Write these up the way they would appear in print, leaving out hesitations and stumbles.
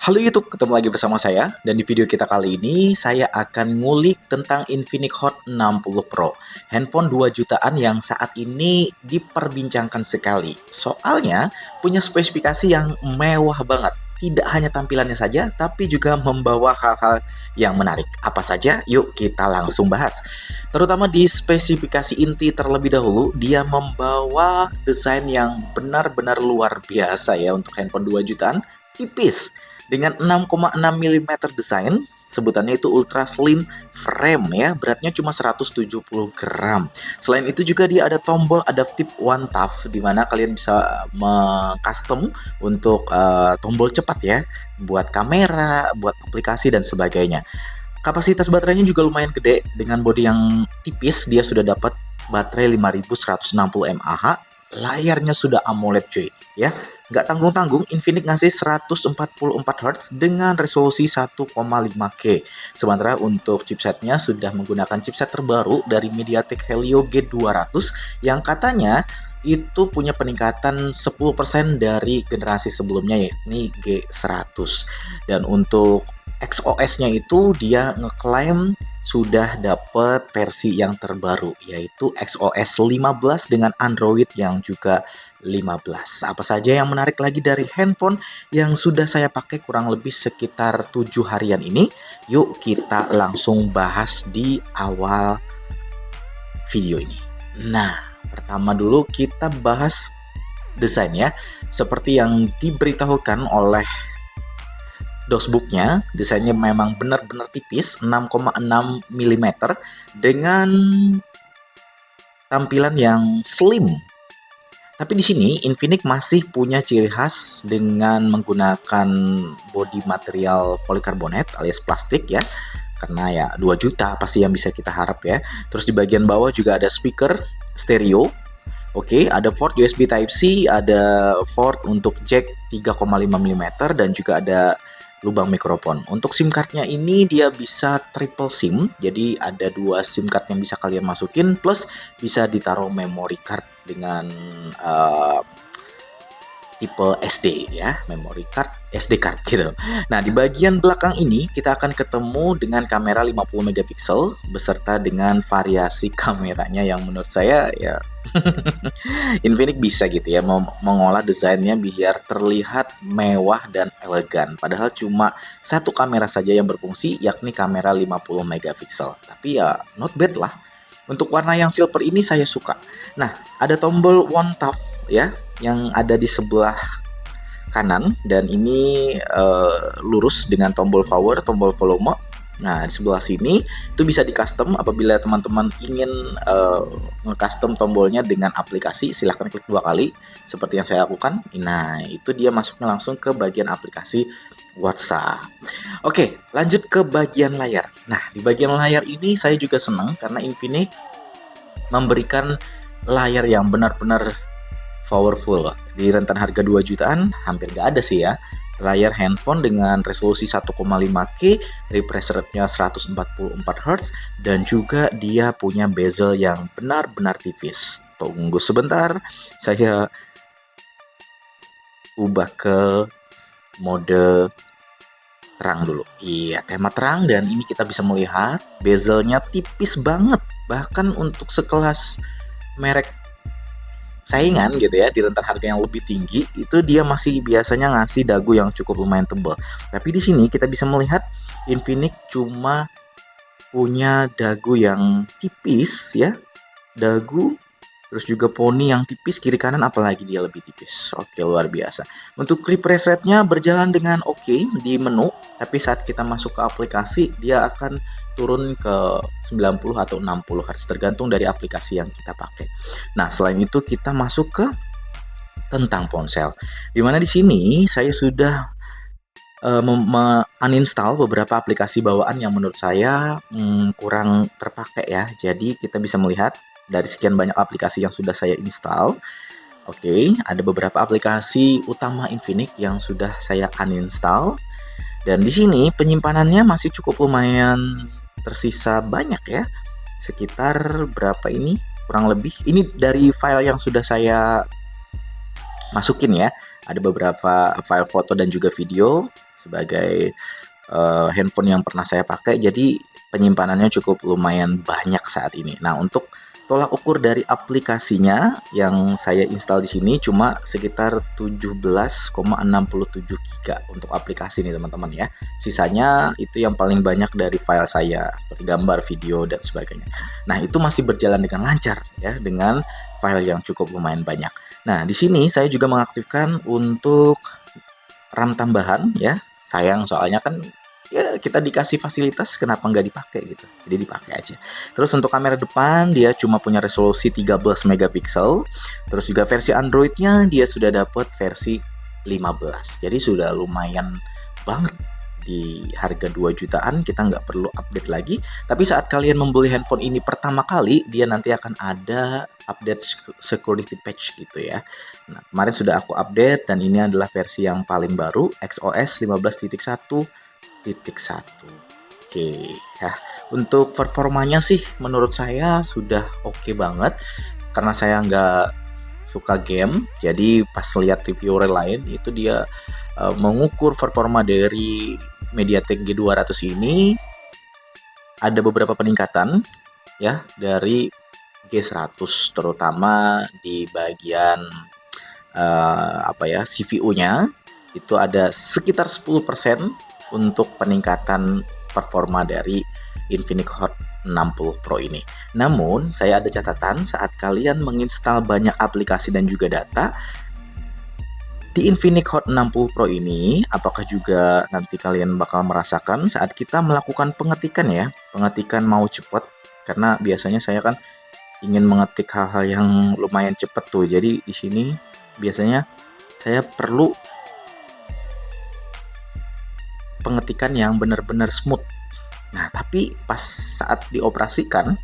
Halo YouTube, ketemu lagi bersama saya. Dan di video kita kali ini, saya akan ngulik tentang Infinix Hot 60 Pro. Handphone 2 jutaan yang saat ini diperbincangkan sekali. Soalnya, punya spesifikasi yang mewah banget. Tidak hanya tampilannya saja, tapi juga membawa hal-hal yang menarik. Apa saja? Yuk kita langsung bahas. Terutama di spesifikasi inti terlebih dahulu, dia membawa desain yang benar-benar luar biasa ya untuk handphone 2 jutaan. Tipis dengan 6,6 mm desain, sebutannya itu ultra slim frame ya, beratnya cuma 170 gram. Selain itu juga dia ada tombol adaptive one tap di mana kalian bisa mengcustom untuk tombol cepat ya, buat kamera, buat aplikasi dan sebagainya. Kapasitas baterainya juga lumayan gede dengan bodi yang tipis, dia sudah dapat baterai 5160 mAh. Layarnya sudah AMOLED cuy ya, nggak tanggung-tanggung. Infinix ngasih 144 Hz dengan resolusi 1,5K. Sementara untuk chipsetnya sudah menggunakan chipset terbaru dari MediaTek Helio G200 yang katanya itu punya peningkatan 10% dari generasi sebelumnya yakni G100. Dan untuk XOS-nya itu dia ngeklaim sudah dapat versi yang terbaru yaitu XOS 15 dengan Android yang juga 15. Apa saja yang menarik lagi dari handphone yang sudah saya pakai kurang lebih sekitar 7 harian ini? Yuk kita langsung bahas di awal video ini. Nah, pertama dulu kita bahas desain ya. Seperti yang diberitahukan oleh dosbooknya, desainnya memang benar-benar tipis, 6,6 mm dengan tampilan yang slim. Tapi di sini Infinix masih punya ciri khas dengan menggunakan bodi material polikarbonat alias plastik ya. Karena ya 2 juta pasti yang bisa kita harap ya. Terus di bagian bawah juga ada speaker stereo. Oke, ada port USB Type-C, ada port untuk jack 3,5 mm dan juga ada lubang mikrofon. Untuk SIM cardnya ini dia bisa triple SIM, jadi ada 2 SIM card yang bisa kalian masukin plus bisa ditaruh memory card dengan tipe SD ya, memory card, SD card gitu. Nah, di bagian belakang ini kita akan ketemu dengan kamera 50 megapiksel beserta dengan variasi kameranya yang menurut saya ya Infinix bisa gitu ya mengolah desainnya biar terlihat mewah dan elegan. Padahal cuma satu kamera saja yang berfungsi yakni kamera 50 megapiksel. Tapi ya not bad lah. Untuk warna yang silver ini saya suka. Nah, ada tombol one tap ya yang ada di sebelah kanan dan ini lurus dengan tombol power, tombol volume. Nah, di sebelah sini itu bisa di custom apabila teman-teman ingin nge-custom tombolnya dengan aplikasi, silahkan klik 2 kali seperti yang saya lakukan. Nah, itu dia masuknya langsung ke bagian aplikasi WhatsApp. Oke, lanjut ke bagian layar. Nah, di bagian layar ini saya juga senang karena Infinix memberikan layar yang benar-benar powerful. Di rentan harga 2 jutaan hampir nggak ada sih ya layar handphone dengan resolusi 1,5K, refresh rate-nya 144 Hz dan juga dia punya bezel yang benar-benar tipis. Tunggu sebentar, saya ubah ke mode terang dulu. Iya, tema terang dan ini kita bisa melihat bezelnya tipis banget. Bahkan untuk sekelas merek saingan gitu ya di rentan harga yang lebih tinggi itu dia masih biasanya ngasih dagu yang cukup lumayan tebal. Tapi di sini kita bisa melihat Infinix cuma punya dagu yang tipis ya, dagu terus juga poni yang tipis kiri kanan apalagi dia lebih tipis. Oke, luar biasa. Untuk refresh rate-nya berjalan dengan oke di menu, tapi saat kita masuk ke aplikasi dia akan turun ke 90 atau 60 Hz tergantung dari aplikasi yang kita pakai. Nah, selain itu kita masuk ke tentang ponsel. Dimana di sini saya sudah uninstall beberapa aplikasi bawaan yang menurut saya kurang terpakai ya. Jadi kita bisa melihat dari sekian banyak aplikasi yang sudah saya install. Oke, ada beberapa aplikasi utama Infinix yang sudah saya uninstall. Dan di sini penyimpanannya masih cukup lumayan tersisa banyak ya. Sekitar berapa ini? Kurang lebih. Ini dari file yang sudah saya masukin ya. Ada beberapa file foto dan juga video sebagai handphone yang pernah saya pakai, jadi penyimpanannya cukup lumayan banyak saat ini. Nah, untuk tolak ukur dari aplikasinya yang saya install di sini cuma sekitar 17,67 giga untuk aplikasi nih teman-teman ya. Sisanya itu yang paling banyak dari file saya seperti gambar, video dan sebagainya. Nah, itu masih berjalan dengan lancar ya dengan file yang cukup lumayan banyak. Nah, di sini saya juga mengaktifkan untuk RAM tambahan ya. Sayang soalnya kan ya kita dikasih fasilitas, kenapa nggak dipakai gitu, jadi dipakai aja. Terus untuk kamera depan dia cuma punya resolusi 13 megapiksel. Terus juga versi Androidnya dia sudah dapat versi 15, jadi sudah lumayan banget. Di harga 2 jutaan kita nggak perlu update lagi. Tapi saat kalian membeli handphone ini pertama kali, dia nanti akan ada update security patch gitu ya. Nah, kemarin sudah aku update dan ini adalah versi yang paling baru, XOS 15.1.1. Oke ya, untuk performanya sih menurut saya sudah oke banget. Karena saya nggak suka game, jadi pas lihat reviewer lain itu dia mengukur performa dari MediaTek G200 ini ada beberapa peningkatan ya dari G100, terutama di bagian CPU-nya itu ada sekitar 10% untuk peningkatan performa dari Infinix Hot 60 Pro ini. Namun, saya ada catatan saat kalian menginstal banyak aplikasi dan juga data di Infinix Hot 60 Pro ini, apakah juga nanti kalian bakal merasakan saat kita melakukan pengetikan ya, pengetikan mau cepat, karena biasanya saya kan ingin mengetik hal-hal yang lumayan cepat tuh. Jadi di sini biasanya saya perlu pengetikan yang benar-benar smooth. Nah, tapi pas saat dioperasikan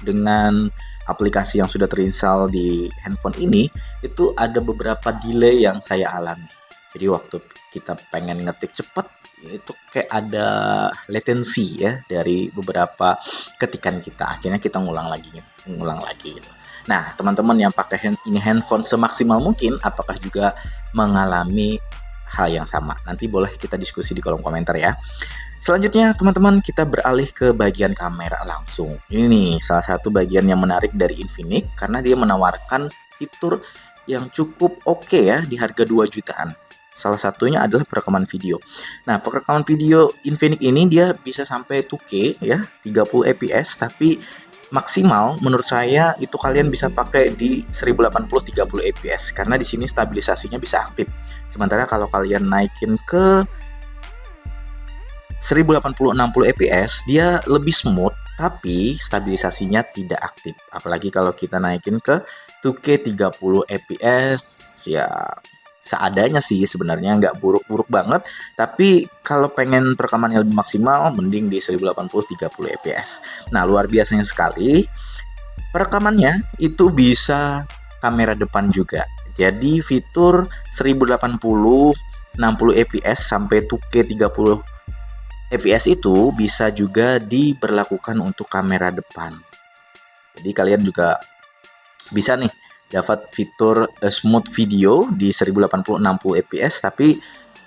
dengan aplikasi yang sudah terinstall di handphone ini, itu ada beberapa delay yang saya alami. Jadi waktu kita pengen ngetik cepat, itu kayak ada latency ya dari beberapa ketikan kita. Akhirnya kita ngulang lagi gitu. Nah, teman-teman yang pakai ini handphone semaksimal mungkin, apakah juga mengalami hal yang sama? Nanti boleh kita diskusi di kolom komentar ya. Selanjutnya teman-teman kita beralih ke bagian kamera langsung. Ini nih salah satu bagian yang menarik dari Infinix karena dia menawarkan fitur yang cukup oke ya di harga 2 jutaan. Salah satunya adalah perekaman video. Nah, perekaman video Infinix ini dia bisa sampai 2K ya, 30 fps, tapi maksimal menurut saya itu kalian bisa pakai di 1080 30 fps karena di sini stabilisasinya bisa aktif. Sementara kalau kalian naikin ke 1080 60 fps dia lebih smooth tapi stabilisasinya tidak aktif. Apalagi kalau kita naikin ke 2K 30 fps ya seadanya sih, sebenarnya nggak buruk-buruk banget, tapi kalau pengen perekaman yang lebih maksimal mending di 1080 30 fps. Nah, luar biasanya sekali perekamannya itu bisa kamera depan juga. Jadi fitur 1080 60 fps sampai 2K 30 fps itu bisa juga diberlakukan untuk kamera depan. Jadi kalian juga bisa nih dapat fitur smooth video di 1080 60 fps, tapi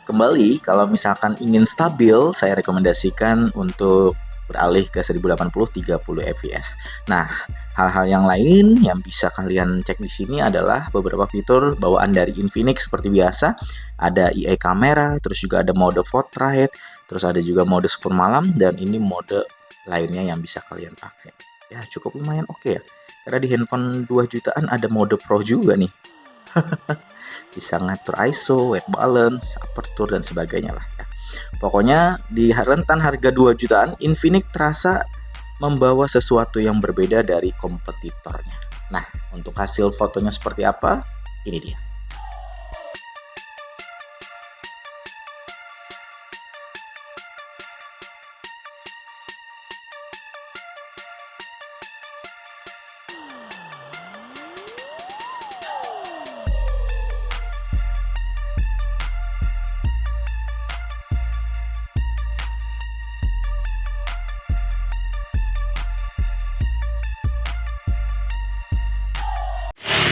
kembali kalau misalkan ingin stabil saya rekomendasikan untuk beralih ke 1080 30 fps. Nah, hal-hal yang lain yang bisa kalian cek di sini adalah beberapa fitur bawaan dari Infinix seperti biasa. Ada AI kamera, terus juga ada mode portrait, terus ada juga mode super malam, dan ini mode lainnya yang bisa kalian pakai. Ya, cukup lumayan oke ya. Karena di handphone 2 jutaan ada mode pro juga nih. Bisa ngatur ISO, white balance, aperture dan sebagainya lah ya. Pokoknya di rentan harga 2 jutaan, Infinix terasa membawa sesuatu yang berbeda dari kompetitornya. Nah, untuk hasil fotonya seperti apa? Ini dia.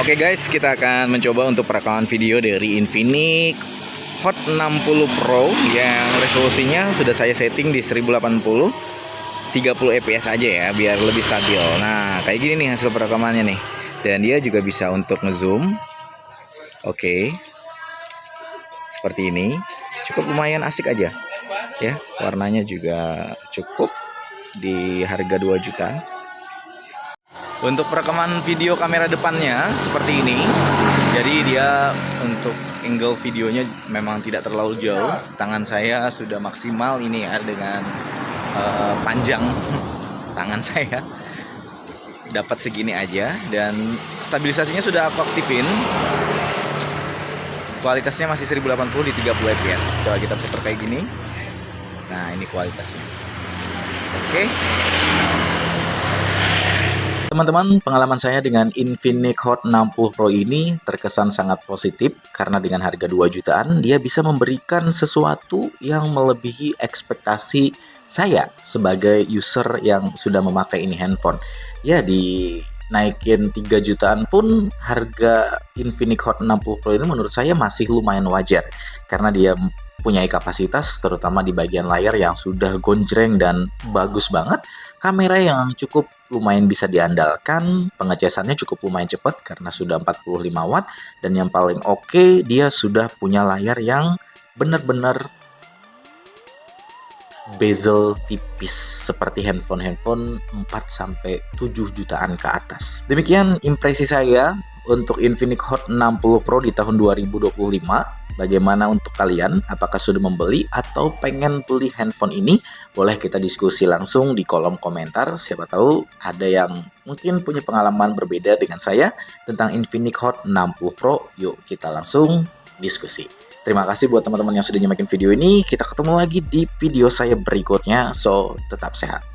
Oke guys, kita akan mencoba untuk perekaman video dari Infinix Hot 60 Pro yang resolusinya sudah saya setting di 1080 30 fps aja ya, biar lebih stabil. Nah, kayak gini nih hasil perekamannya nih. Dan dia juga bisa untuk ngezoom. Oke. Seperti ini. Cukup lumayan asik aja. Ya, warnanya juga cukup di harga 2 juta. Untuk perekaman video kamera depannya seperti ini. Jadi dia untuk angle videonya memang tidak terlalu jauh. Tangan saya sudah maksimal ini ya, dengan panjang tangan saya dapat segini aja, dan stabilisasinya sudah aku aktifin. Kualitasnya masih 1080 di 30 fps. Coba kita putar kayak gini. Nah, ini kualitasnya. Oke. Teman-teman, pengalaman saya dengan Infinix Hot 60 Pro ini terkesan sangat positif karena dengan harga 2 jutaan dia bisa memberikan sesuatu yang melebihi ekspektasi saya sebagai user yang sudah memakai ini handphone. Ya, dinaikin 3 jutaan pun harga Infinix Hot 60 Pro ini menurut saya masih lumayan wajar karena dia punya kapasitas terutama di bagian layar yang sudah gonjreng dan bagus banget, kamera yang cukup lumayan bisa diandalkan, pengecasannya cukup lumayan cepat karena sudah 45 watt, dan yang paling oke dia sudah punya layar yang benar-benar bezel tipis seperti handphone 4-7 jutaan ke atas. Demikian impresi saya untuk Infinix Hot 60 Pro di tahun 2025. Bagaimana untuk kalian? Apakah sudah membeli atau pengen beli handphone ini? Boleh kita diskusi langsung di kolom komentar. Siapa tahu ada yang mungkin punya pengalaman berbeda dengan saya tentang Infinix Hot 60 Pro. Yuk kita langsung diskusi. Terima kasih buat teman-teman yang sudah nyimakin video ini. Kita ketemu lagi di video saya berikutnya. So, tetap sehat.